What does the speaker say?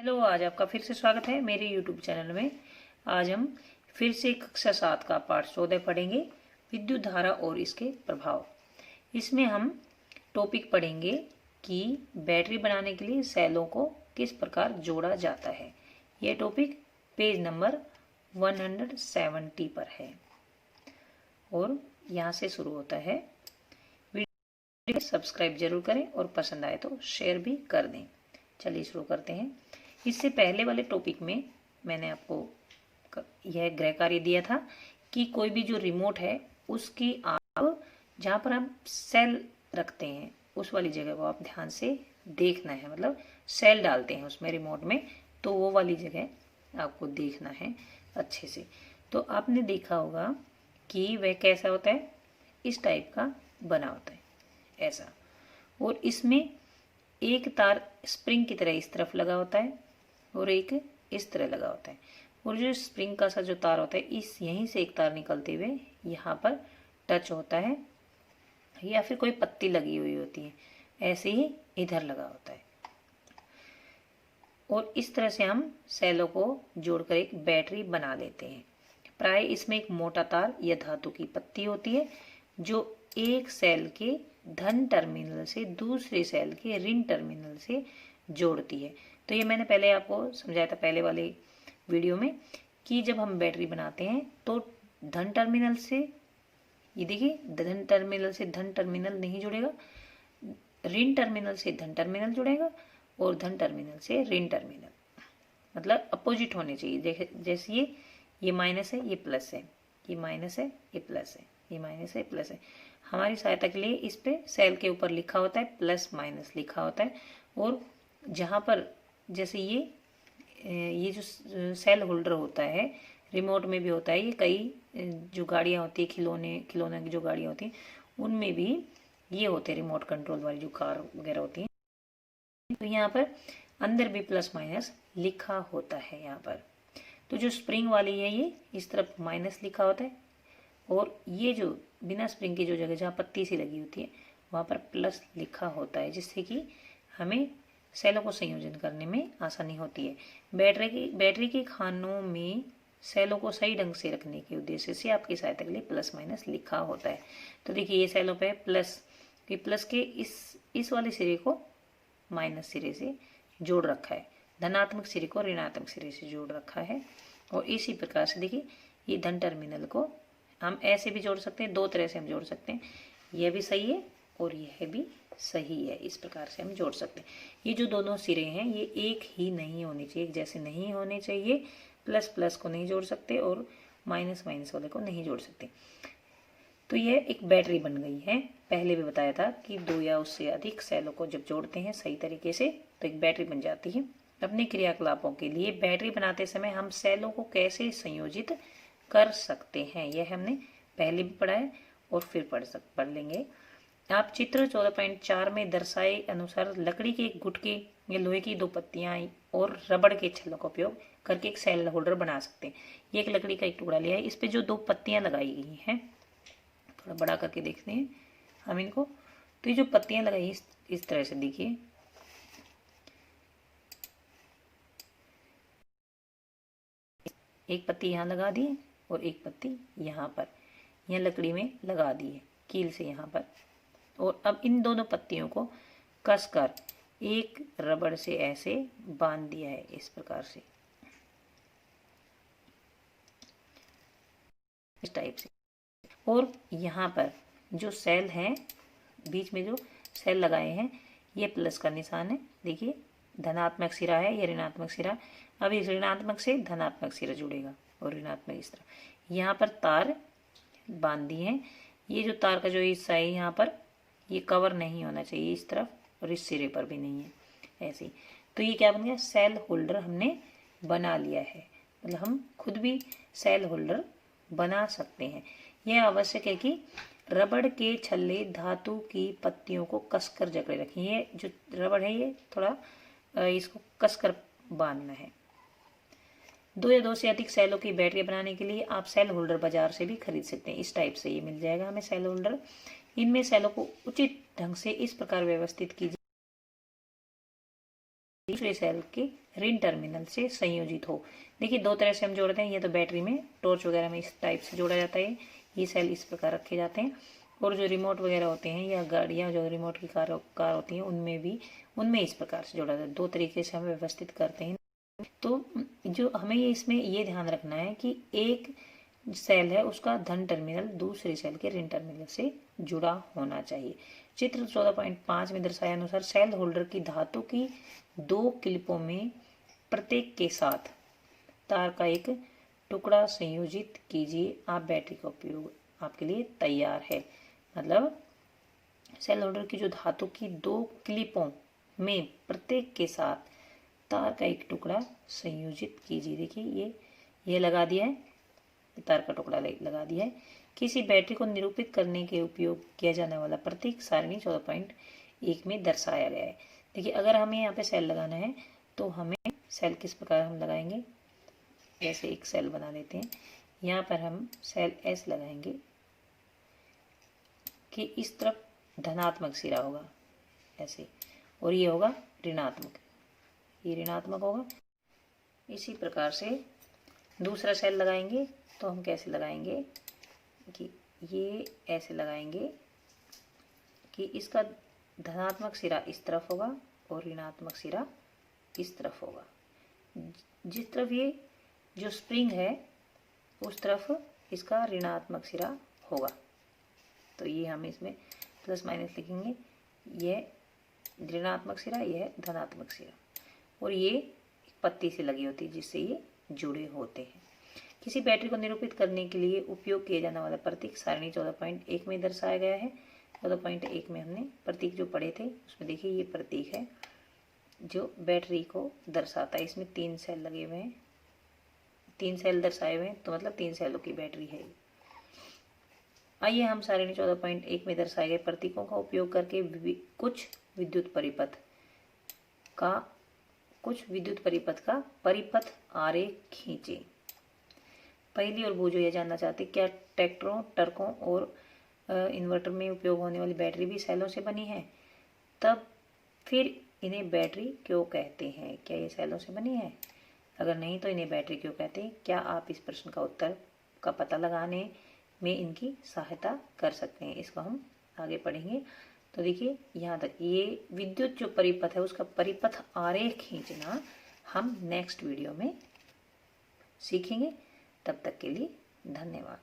Hello, आज आपका फिर से स्वागत है मेरे YouTube चैनल में। आज हम फिर से कक्षा 7 का पाठ 14 पढ़ेंगे, विद्युत धारा और इसके प्रभाव। इसमें हम टॉपिक पढ़ेंगे कि बैटरी बनाने के लिए सेलों को किस प्रकार जोड़ा जाता है। यह टॉपिक पेज नंबर 170 पर है और यहाँ से शुरू होता है। वीडियो सब्सक्राइब जरूर करें और पसंद आए तो शेयर भी कर दें। चलिए शुरू करते हैं। इससे पहले वाले टॉपिक में मैंने आपको यह गृह कार्य दिया था कि कोई भी जो रिमोट है उसकी आप जहाँ पर आप सेल रखते हैं उस वाली जगह को आप ध्यान से देखना है। मतलब सेल डालते हैं उसमें रिमोट में, तो वो वाली जगह आपको देखना है अच्छे से। तो आपने देखा होगा कि वह कैसा होता है, इस टाइप का बना होता है ऐसा, और इसमें एक तार स्प्रिंग की तरह इस तरफ लगा होता है और एक इस तरह लगा होता है। और जो स्प्रिंग का सा जो तार होता है, इस यहीं से एक तार निकलते हुए यहाँ पर टच होता है, या फिर कोई पत्ती लगी हुई होती है, ऐसे ही इधर लगा होता है। और इस तरह से हम सेलों को जोड़कर एक बैटरी बना लेते हैं। प्राय इसमें एक मोटा तार या धातु की पत्ती होती है जो एक सेल के धन टर्मिनल से दूसरे सेल के ऋण टर्मिनल से जोड़ती है। तो ये मैंने पहले आपको समझाया था पहले वाले वीडियो में कि जब हम बैटरी बनाते हैं तो धन टर्मिनल से, ये देखिए, धन टर्मिनल से धन टर्मिनल नहीं जुड़ेगा, ऋण टर्मिनल से धन टर्मिनल जुड़ेगा और धन टर्मिनल से ऋण टर्मिनल, मतलब अपोजिट होने चाहिए। जैसे ये माइनस है, ये प्लस है, ये माइनस है, ये प्लस है, ये माइनस है, प्लस है। हमारी सहायता के लिए इस पे सेल के ऊपर लिखा होता है प्लस माइनस लिखा होता है। और जहाँ पर जैसे ये जो सेल होल्डर होता है, रिमोट में भी होता है, ये कई जो गाड़ियाँ होती है, खिलौने की जो गाड़ियाँ होती हैं उनमें भी ये होते हैं, रिमोट कंट्रोल वाली जो कार वगैरह होती हैं। तो यहाँ पर अंदर भी प्लस माइनस लिखा होता है यहाँ पर। तो जो स्प्रिंग वाली है ये इस तरफ माइनस लिखा होता है, और ये जो बिना स्प्रिंग की जो जगह जहाँ पत्ती सी लगी होती है वहाँ पर प्लस लिखा होता है, जिससे कि हमें सेलों को संयोजन करने में आसानी होती है। बैटरी के खानों में सेलों को सही ढंग से रखने के उद्देश्य से आपकी सहायता के लिए प्लस माइनस लिखा होता है। तो देखिए ये सेलों पे प्लस, कि प्लस के इस वाले सिरे को माइनस सिरे से जोड़ रखा है, धनात्मक सिरे को ऋणात्मक सिरे से जोड़ रखा है। और इसी प्रकार से देखिए ये धन टर्मिनल को हम ऐसे भी जोड़ सकते हैं, दो तरह से हम जोड़ सकते हैं। यह भी सही है और यह भी सही है, इस प्रकार से हम जोड़ सकते हैं। ये जो दोनों सिरे हैं ये एक ही नहीं होने चाहिए, एक जैसे नहीं होने चाहिए। प्लस प्लस को नहीं जोड़ सकते और माइनस माइनस वाले को नहीं जोड़ सकते। तो यह एक बैटरी बन गई है। पहले भी बताया था कि दो या उससे अधिक सेलों को जब जोड़ते हैं सही तरीके से तो एक बैटरी बन जाती है। अपने क्रियाकलापों के लिए बैटरी बनाते समय हम सेलों को कैसे संयोजित कर सकते हैं, यह हमने पहले भी पढ़ा है और फिर पढ़ लेंगे। आप चित्र 14.4 में दर्शाए अनुसार लकड़ी के एक गुटके या लोहे की दो पत्तियां और रबड़ के छल्लों का उपयोग करके एक सेल होल्डर बना सकते हैं। ये एक लकड़ी का एक टुकड़ा लिया है, इस पे जो दो पत्तियां लगाई गई हैं, थोड़ा बड़ा करके देखते हैं हम इनको। तो ये जो पत्तियां लगाई इस तरह से देखिए, एक पत्ती यहाँ लगा दी और एक पत्ती यहाँ पर, यह लकड़ी में लगा दी है कील से यहाँ पर। और अब इन दोनों पत्तियों को कसकर एक रबड़ से ऐसे बांध दिया है, इस प्रकार से, इस टाइप से। और यहाँ पर जो सेल है, बीच में जो सेल लगाए हैं, ये प्लस का निशान है। देखिए धनात्मक सिरा है, ये ऋणात्मक सिरा। अब इस ऋणात्मक से धनात्मक सिरा जुड़ेगा और ऋणात्मक इस तरह। यहाँ पर तार बांध दी है। ये जो तार का जो हिस्सा है यहाँ पर, ये कवर नहीं होना चाहिए इस तरफ, और इस सिरे पर भी नहीं है, ऐसे ही। तो ये क्या बन गया, सेल होल्डर हमने बना लिया है। मतलब हम खुद भी सेल होल्डर बना सकते हैं। यह आवश्यक है कि रबड़ के छल्ले धातु की पत्तियों को कसकर जकड़े रखें। ये जो रबड़ है ये थोड़ा इसको कसकर बांधना है। दो या दो से अधिक सेलों की बैटरी बनाने के लिए आप सेल होल्डर बाजार से भी खरीद सकते हैं। इस टाइप से ये मिल जाएगा हमें सेल होल्डर। इनमें सेलों को उचित ढंग से इस प्रकार व्यवस्थित कीजिए दूसरे सेल के ऋण टर्मिनल से संयोजित हो। देखिए दो तरह से हम जोड़ते हैं, ये तो बैटरी में टॉर्च वगैरह में इस टाइप से जोड़ा जाता है, ये सेल इस प्रकार रखे जाते हैं। और जो रिमोट वगैरह होते हैं या गाड़ियाँ जो रिमोट की कार होती हैं उनमें इस प्रकार से जोड़ा जाता है। दो तरीके से हम व्यवस्थित करते हैं। तो जो हमें ये इसमें ये ध्यान रखना है कि एक सेल है उसका धन टर्मिनल दूसरे सेल के ऋण टर्मिनल से जुड़ा होना चाहिए। चित्र 14.5 में दर्शाए अनुसार सेल होल्डर की धातु की 2 क्लिपों में प्रत्येक के साथ तार का एक टुकड़ा संयोजित कीजिए। आप बैटरी का उपयोग आपके लिए तैयार है। मतलब सेल होल्डर की जो धातु की 2 क्लिपों में प्रत्येक के साथ तार का एक टुकड़ा संयोजित कीजिए। देखिए ये लगा दिया है, तार का टुकड़ा लगा दिया है। किसी बैटरी को निरूपित करने के उपयोग किया जाने वाला प्रतीक सारणी 14.1 में दर्शाया गया है। देखिए अगर हमें यहाँ पे सेल लगाना है तो हमें सेल किस प्रकार हम लगाएंगे, जैसे एक सेल बना लेते हैं, यहाँ पर हम सेल एस लगाएंगे कि इस तरफ धनात्मक सिरा होगा ऐसे, और ये होगा ऋणात्मक, ये ऋणात्मक होगा। इसी प्रकार से दूसरा सेल लगाएंगे तो हम कैसे लगाएंगे कि ये ऐसे लगाएंगे कि इसका धनात्मक सिरा इस तरफ होगा और ऋणात्मक सिरा इस तरफ होगा। जिस तरफ ये जो स्प्रिंग है उस तरफ इसका ऋणात्मक सिरा होगा। तो ये हम इसमें प्लस माइनस लिखेंगे, यह ऋणात्मक सिरा, यह धनात्मक सिरा, और ये एक पत्ती से लगी होती है जिससे ये जुड़े होते हैं। किसी बैटरी को निरूपित करने के लिए उपयोग किए जाने वाला प्रतीक सारणी 14.1 में दर्शाया गया है। 14.1 में हमने प्रतीक जो पढ़े थे उसमें देखिए ये प्रतीक है जो बैटरी को दर्शाता है। इसमें 3 सेल लगे हुए हैं, 3 सेल दर्शाए हुए हैं, तो मतलब 3 सेलों की बैटरी है। आइए हम सारणी 14.1 में दर्शाए गए प्रतीकों का उपयोग करके कुछ विद्युत परिपथ का परिपथ आरेख खींचे। पहली और बूझो यह जानना चाहते क्या ट्रैक्टरों, ट्रकों और इन्वर्टर में उपयोग होने वाली बैटरी भी सेलों से बनी है? तब फिर इन्हें बैटरी क्यों कहते हैं? क्या ये सेलों से बनी है? अगर नहीं तो इन्हें बैटरी क्यों कहते हैं? क्या आप इस प्रश्न का उत्तर का पता लगाने में इनकी सहायता कर सकते हैं? इसको हम आगे पढ़ेंगे। तो देखिए यहाँ तक ये विद्युत जो परिपथ है उसका परिपथ आरेख खींचना हम नेक्स्ट वीडियो में सीखेंगे। तब तक के लिए धन्यवाद।